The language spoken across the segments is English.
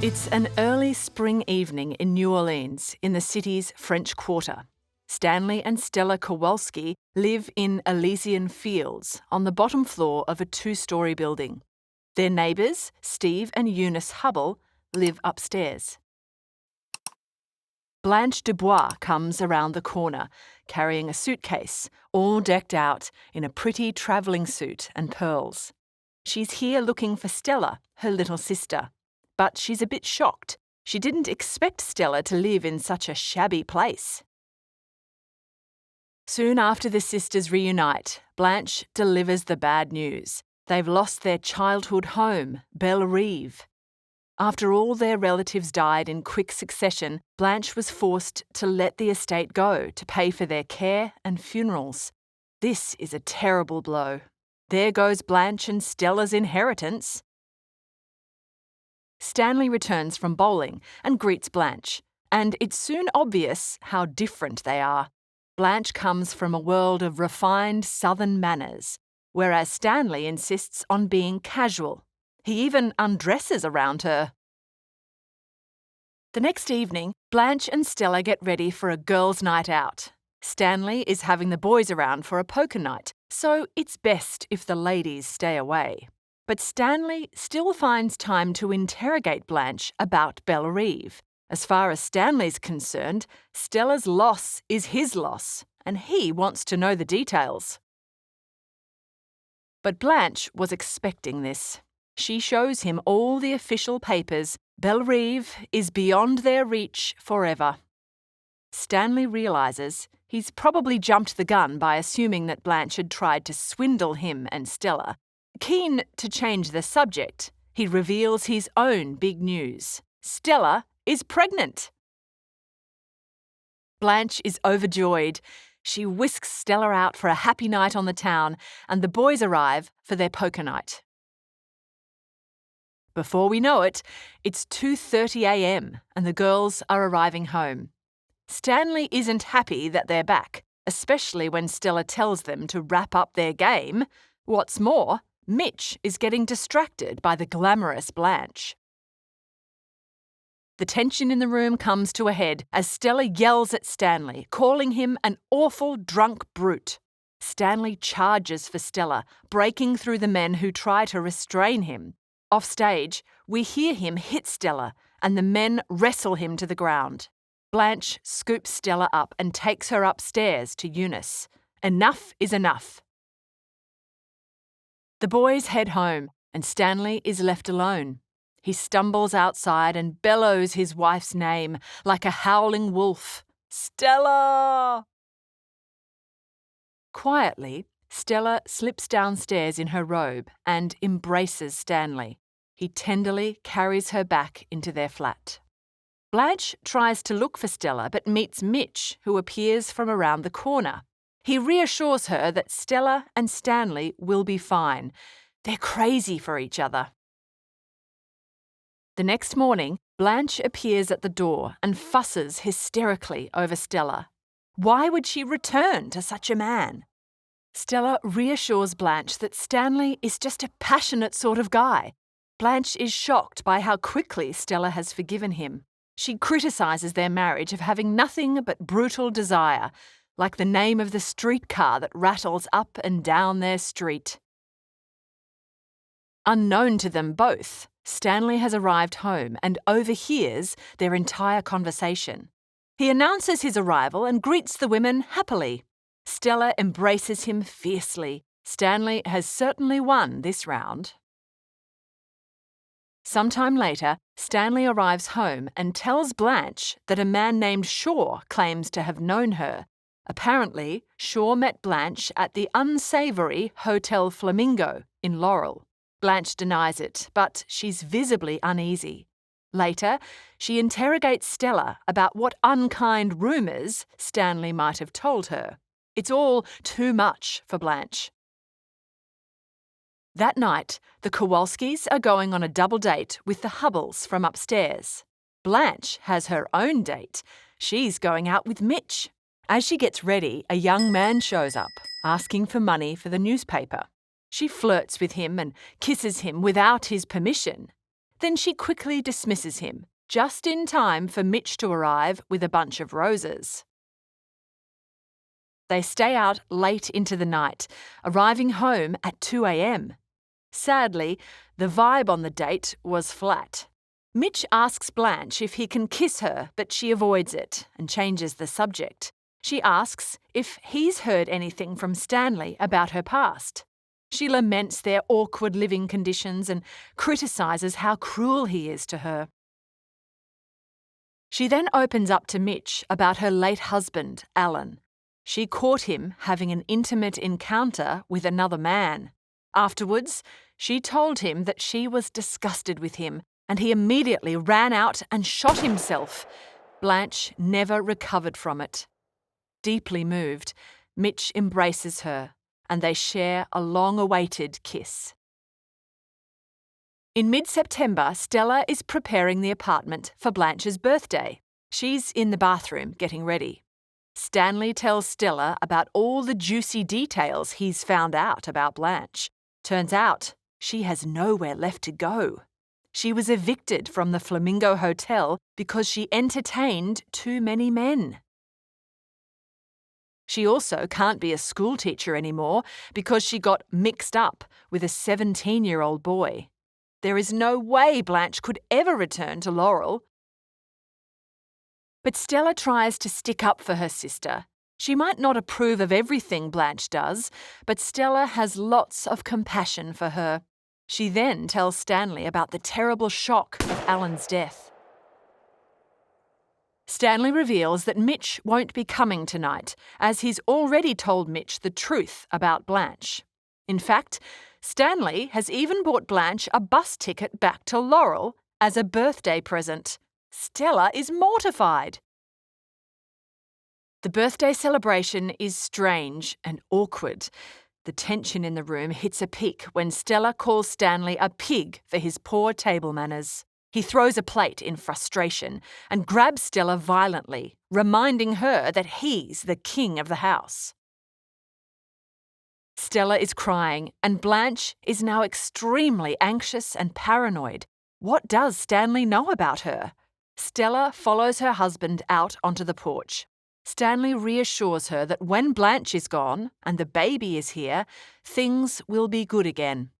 It's an early spring evening in New Orleans, in the city's French Quarter. Stanley and Stella Kowalski live in Elysian Fields on the bottom floor of a two-storey building. Their neighbours, Steve and Eunice Hubble, live upstairs. Blanche Dubois comes around the corner, carrying a suitcase, all decked out in a pretty travelling suit and pearls. She's here looking for Stella, her little sister. But she's a bit shocked. She didn't expect Stella to live in such a shabby place. Soon after the sisters reunite, Blanche delivers the bad news. They've lost their childhood home, Belle Rive. After all their relatives died in quick succession, Blanche was forced to let the estate go to pay for their care and funerals. This is a terrible blow. There goes Blanche and Stella's inheritance. Stanley returns from bowling and greets Blanche, and it's soon obvious how different they are. Blanche comes from a world of refined southern manners, whereas Stanley insists on being casual. He even undresses around her. The next evening, Blanche and Stella get ready for a girls' night out. Stanley is having the boys around for a poker night, so it's best if the ladies stay away. But Stanley still finds time to interrogate Blanche about Belle Rive. As far as Stanley's concerned, Stella's loss is his loss, and he wants to know the details. But Blanche was expecting this. She shows him all the official papers. Belle Rive is beyond their reach forever. Stanley realises he's probably jumped the gun by assuming that Blanche had tried to swindle him and Stella. Keen to change the subject, he reveals his own big news. Stella is pregnant. Blanche is overjoyed. She whisks Stella out for a happy night on the town, and the boys arrive for their poker night. Before we know it, it's 2:30 a.m. and the girls are arriving home. Stanley isn't happy that they're back, especially when Stella tells them to wrap up their game. What's more, Mitch is getting distracted by the glamorous Blanche. The tension in the room comes to a head as Stella yells at Stanley, calling him an awful drunk brute. Stanley charges for Stella, breaking through the men who try to restrain him. Offstage, we hear him hit Stella, and the men wrestle him to the ground. Blanche scoops Stella up and takes her upstairs to Eunice. Enough is enough. The boys head home, and Stanley is left alone. He stumbles outside and bellows his wife's name like a howling wolf. Stella! Quietly, Stella slips downstairs in her robe and embraces Stanley. He tenderly carries her back into their flat. Blanche tries to look for Stella but meets Mitch, who appears from around the corner. He reassures her that Stella and Stanley will be fine. They're crazy for each other. The next morning, Blanche appears at the door and fusses hysterically over Stella. Why would she return to such a man? Stella reassures Blanche that Stanley is just a passionate sort of guy. Blanche is shocked by how quickly Stella has forgiven him. She criticises their marriage of having nothing but brutal desire, like the name of the streetcar that rattles up and down their street. Unknown to them both, Stanley has arrived home and overhears their entire conversation. He announces his arrival and greets the women happily. Stella embraces him fiercely. Stanley has certainly won this round. Sometime later, Stanley arrives home and tells Blanche that a man named Shaw claims to have known her. Apparently, Shaw met Blanche at the unsavoury Hotel Flamingo in Laurel. Blanche denies it, but she's visibly uneasy. Later, she interrogates Stella about what unkind rumours Stanley might have told her. It's all too much for Blanche. That night, the Kowalskis are going on a double date with the Hubbles from upstairs. Blanche has her own date. She's going out with Mitch. As she gets ready, a young man shows up, asking for money for the newspaper. She flirts with him and kisses him without his permission. Then she quickly dismisses him, just in time for Mitch to arrive with a bunch of roses. They stay out late into the night, arriving home at 2 a.m. Sadly, the vibe on the date was flat. Mitch asks Blanche if he can kiss her, but she avoids it and changes the subject. She asks if he's heard anything from Stanley about her past. She laments their awkward living conditions and criticises how cruel he is to her. She then opens up to Mitch about her late husband, Alan. She caught him having an intimate encounter with another man. Afterwards, she told him that she was disgusted with him, and he immediately ran out and shot himself. Blanche never recovered from it. Deeply moved, Mitch embraces her, and they share a long-awaited kiss. In mid-September, Stella is preparing the apartment for Blanche's birthday. She's in the bathroom getting ready. Stanley tells Stella about all the juicy details he's found out about Blanche. Turns out, she has nowhere left to go. She was evicted from the Flamingo Hotel because she entertained too many men. She also can't be a schoolteacher anymore because she got mixed up with a 17-year-old boy. There is no way Blanche could ever return to Laurel. But Stella tries to stick up for her sister. She might not approve of everything Blanche does, but Stella has lots of compassion for her. She then tells Stanley about the terrible shock of Alan's death. Stanley reveals that Mitch won't be coming tonight, as he's already told Mitch the truth about Blanche. In fact, Stanley has even bought Blanche a bus ticket back to Laurel as a birthday present. Stella is mortified. The birthday celebration is strange and awkward. The tension in the room hits a peak when Stella calls Stanley a pig for his poor table manners. He throws a plate in frustration and grabs Stella violently, reminding her that he's the king of the house. Stella is crying, and Blanche is now extremely anxious and paranoid. What does Stanley know about her? Stella follows her husband out onto the porch. Stanley reassures her that when Blanche is gone and the baby is here, things will be good again.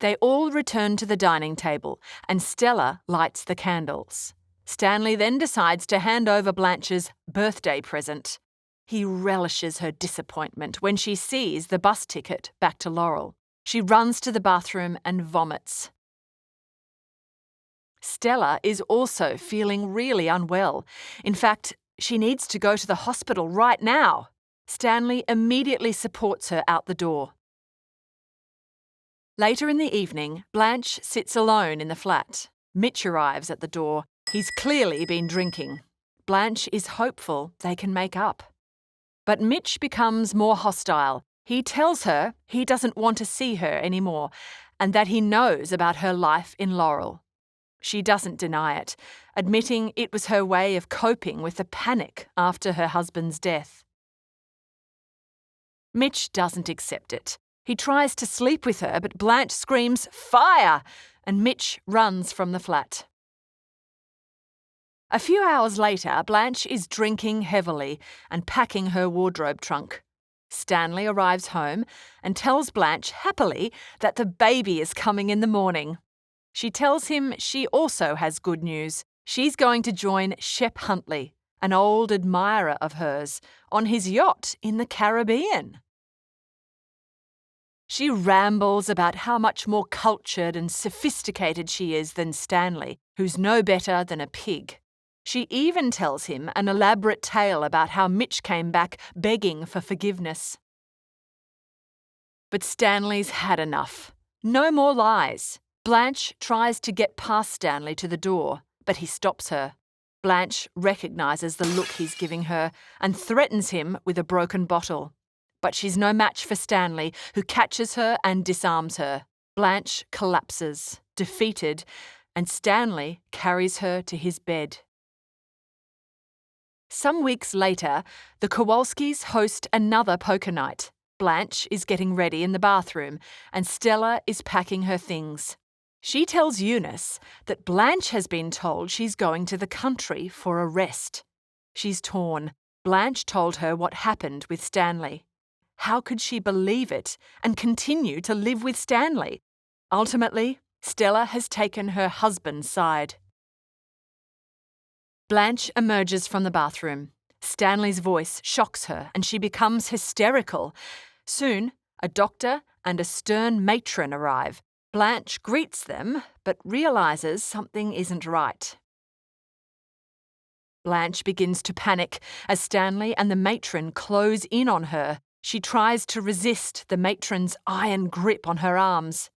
They all return to the dining table, and Stella lights the candles. Stanley then decides to hand over Blanche's birthday present. He relishes her disappointment when she sees the bus ticket back to Laurel. She runs to the bathroom and vomits. Stella is also feeling really unwell. In fact, she needs to go to the hospital right now. Stanley immediately supports her out the door. Later in the evening, Blanche sits alone in the flat. Mitch arrives at the door. He's clearly been drinking. Blanche is hopeful they can make up. But Mitch becomes more hostile. He tells her he doesn't want to see her anymore and that he knows about her life in Laurel. She doesn't deny it, admitting it was her way of coping with the panic after her husband's death. Mitch doesn't accept it. He tries to sleep with her, but Blanche screams, "Fire!" and Mitch runs from the flat. A few hours later, Blanche is drinking heavily and packing her wardrobe trunk. Stanley arrives home and tells Blanche happily that the baby is coming in the morning. She tells him she also has good news. She's going to join Shep Huntley, an old admirer of hers, on his yacht in the Caribbean. She rambles about how much more cultured and sophisticated she is than Stanley, who's no better than a pig. She even tells him an elaborate tale about how Mitch came back begging for forgiveness. But Stanley's had enough. No more lies. Blanche tries to get past Stanley to the door, but he stops her. Blanche recognises the look he's giving her and threatens him with a broken bottle. But she's no match for Stanley, who catches her and disarms her. Blanche collapses, defeated, and Stanley carries her to his bed. Some weeks later, the Kowalskis host another poker night. Blanche is getting ready in the bathroom, and Stella is packing her things. She tells Eunice that Blanche has been told she's going to the country for a rest. She's torn. Blanche told her what happened with Stanley. How could she believe it and continue to live with Stanley? Ultimately, Stella has taken her husband's side. Blanche emerges from the bathroom. Stanley's voice shocks her and she becomes hysterical. Soon, a doctor and a stern matron arrive. Blanche greets them, but realises something isn't right. Blanche begins to panic as Stanley and the matron close in on her. She tries to resist the matron's iron grip on her arms.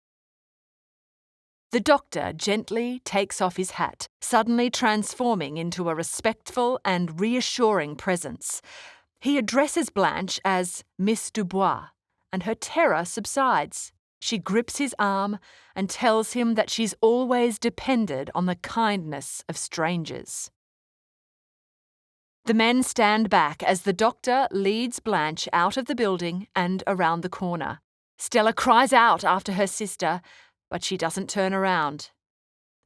The doctor gently takes off his hat, suddenly transforming into a respectful and reassuring presence. He addresses Blanche as Miss Dubois, and her terror subsides. She grips his arm and tells him that she's always depended on the kindness of strangers. The men stand back as the doctor leads Blanche out of the building and around the corner. Stella cries out after her sister, but she doesn't turn around.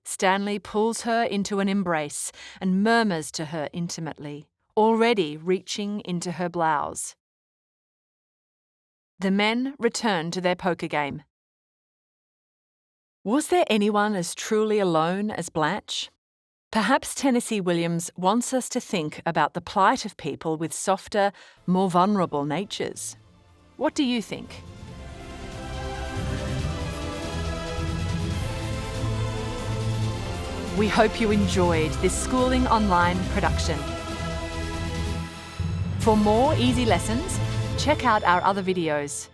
Stanley pulls her into an embrace and murmurs to her intimately, already reaching into her blouse. The men return to their poker game. Was there anyone as truly alone as Blanche? Perhaps Tennessee Williams wants us to think about the plight of people with softer, more vulnerable natures. What do you think? We hope you enjoyed this Schooling Online production. For more easy lessons, check out our other videos.